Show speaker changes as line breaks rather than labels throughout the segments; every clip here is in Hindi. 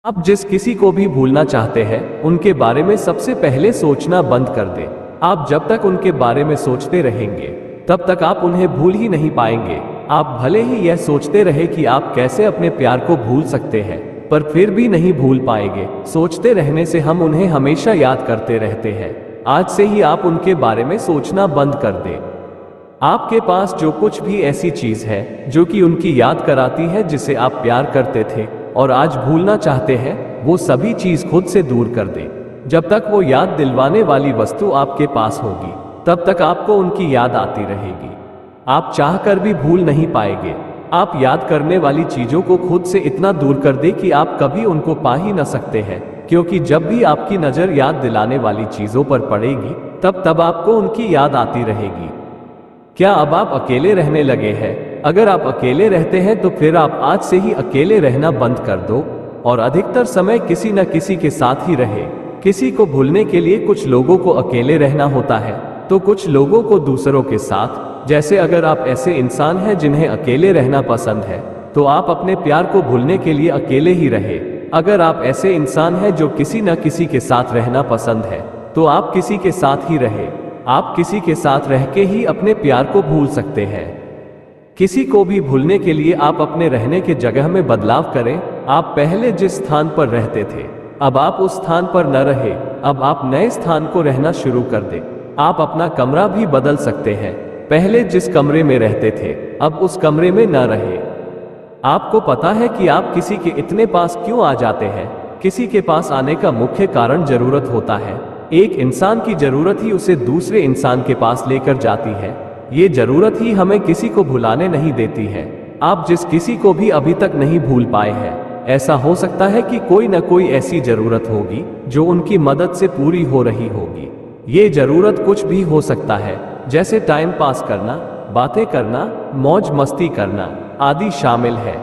आप जिस किसी को भी भूलना चाहते हैं उनके बारे में सबसे पहले सोचना बंद कर दें। आप जब तक उनके बारे में सोचते रहेंगे तब तक आप उन्हें भूल ही नहीं पाएंगे। आप भले ही यह सोचते रहे कि आप कैसे अपने प्यार को भूल सकते हैं, पर फिर भी नहीं भूल पाएंगे। सोचते रहने से हम उन्हें हमेशा याद करते रहते हैं। आज से ही आप उनके बारे में सोचना बंद कर दें। आपके पास जो कुछ भी ऐसी चीज है जो कि उनकी याद कराती है जिसे आप प्यार करते थे और आज भूलना चाहते हैं, वो सभी चीज खुद से दूर कर दें। जब तक वो याद दिलवाने वाली वस्तु आपके पास होगी तब तक आपको उनकी याद आती रहेगी। आप चाहकर भी भूल नहीं पाएंगे। आप याद करने वाली चीजों को खुद से इतना दूर कर दें कि आप कभी उनको पा ही न सकते हैं, क्योंकि जब भी आपकी नजर याद दिलाने वाली चीजों पर पड़ेगी तब आपको उनकी याद आती रहेगी। क्या अब आप अकेले रहने लगे हैं? अगर आप अकेले रहते हैं तो फिर आप आज से ही अकेले रहना बंद कर दो और अधिकतर समय किसी न किसी के साथ ही रहे। किसी को भूलने के लिए कुछ लोगों को अकेले रहना होता है तो कुछ लोगों को दूसरों के साथ। जैसे अगर आप ऐसे इंसान हैं जिन्हें अकेले रहना पसंद है तो आप अपने प्यार को भूलने के लिए अकेले ही रहे। अगर आप ऐसे इंसान हैं जो किसी न किसी के साथ रहना पसंद है तो आप किसी के साथ ही रहे। आप किसी के साथ रह के ही अपने प्यार को भूल सकते हैं। किसी को भी भूलने के लिए आप अपने रहने के जगह में बदलाव करें। आप पहले जिस स्थान पर रहते थे अब आप उस स्थान पर न रहे। अब आप नए स्थान को रहना शुरू कर दें। आप अपना कमरा भी बदल सकते हैं। पहले जिस कमरे में रहते थे अब उस कमरे में न रहे। आपको पता है कि आप किसी के इतने पास क्यों आ जाते हैं? किसी के पास आने का मुख्य कारण जरूरत होता है। एक इंसान की जरूरत ही उसे दूसरे इंसान के पास लेकर जाती है। ये जरूरत ही हमें किसी को भुलाने नहीं देती है। आप जिस किसी को भी अभी तक नहीं भूल पाए हैं, ऐसा हो सकता है कि कोई न कोई ऐसी जरूरत होगी जो उनकी मदद से पूरी हो रही होगी। ये जरूरत कुछ भी हो सकता है, जैसे टाइम पास करना, बातें करना, मौज मस्ती करना आदि शामिल है।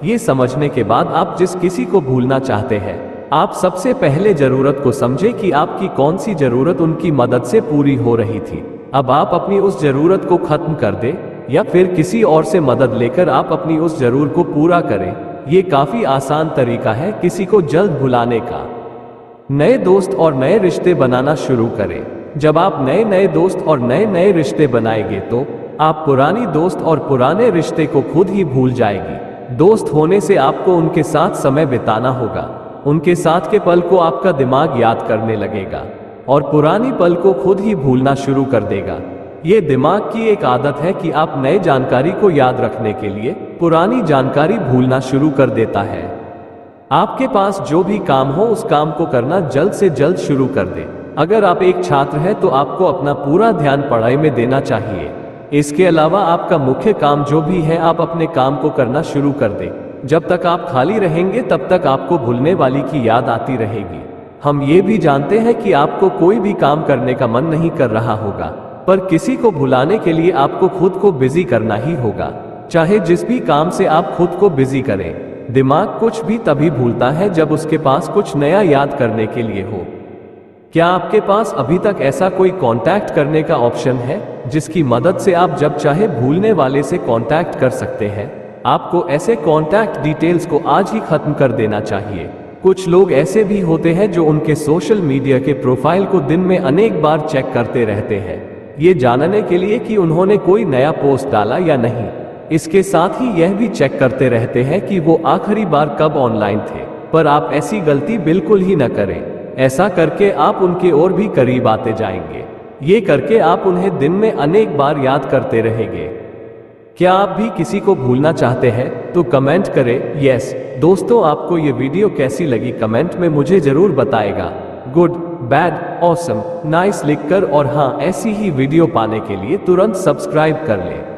ये समझने के बाद आप जिस किसी को भूलना चाहते हैं, आप सबसे पहले जरूरत को समझे कि आपकी कौन सी जरूरत उनकी मदद से पूरी हो रही थी। अब आप अपनी उस जरूरत को खत्म कर दें या फिर किसी और से मदद लेकर आप अपनी उस जरूरत को पूरा करें। ये काफी आसान तरीका है किसी को जल्द भुलाने का। नए दोस्त और नए रिश्ते बनाना शुरू करें। जब आप नए नए दोस्त और नए नए रिश्ते बनाएंगे तो आप पुरानी दोस्त और पुराने रिश्ते को खुद ही भूल जाएगी। दोस्त होने से आपको उनके साथ समय बिताना होगा। उनके साथ के पल को आपका दिमाग याद करने लगेगा और पुरानी पल को खुद ही भूलना शुरू कर देगा। ये दिमाग की एक आदत है कि आप नए जानकारी को याद रखने के लिए पुरानी जानकारी भूलना शुरू कर देता है। आपके पास जो भी काम हो उस काम को करना जल्द से जल्द शुरू कर दें। अगर आप एक छात्र हैं तो आपको अपना पूरा ध्यान पढ़ाई में देना चाहिए। इसके अलावा आपका मुख्य काम जो भी है आप अपने काम को करना शुरू कर दें। जब तक आप खाली रहेंगे तब तक आपको भूलने वाली की याद आती रहेगी। हम ये भी जानते हैं कि आपको कोई भी काम करने का मन नहीं कर रहा होगा, पर किसी को भुलाने के लिए आपको खुद को बिजी करना ही होगा। चाहे जिस भी काम से आप खुद को बिजी करें, दिमाग कुछ भी तभी भूलता है जब उसके पास कुछ नया याद करने के लिए हो। क्या आपके पास अभी तक ऐसा कोई कांटेक्ट करने का ऑप्शन है जिसकी मदद से आप जब चाहे भूलने वाले से कांटेक्ट कर सकते हैं? आपको ऐसे कांटेक्ट डिटेल्स को आज ही खत्म कर देना चाहिए। कुछ लोग ऐसे भी होते हैं जो उनके सोशल मीडिया के प्रोफाइल को दिन में अनेक बार चेक करते रहते हैं, ये जानने के लिए कि उन्होंने कोई नया पोस्ट डाला या नहीं। इसके साथ ही यह भी चेक करते रहते हैं कि वो आखिरी बार कब ऑनलाइन थे। पर आप ऐसी गलती बिल्कुल ही न करें। ऐसा करके आप उनके और भी करीब आते जाएंगे। ये करके आप उन्हें दिन में अनेक बार याद करते रहेंगे। क्या आप भी किसी को भूलना चाहते हैं? तो कमेंट करें यस। दोस्तों, आपको ये वीडियो कैसी लगी कमेंट में मुझे जरूर बताएगा। गुड, बैड, ऑसम, नाइस लिखकर, और हाँ, ऐसी ही वीडियो पाने के लिए तुरंत सब्सक्राइब कर लें।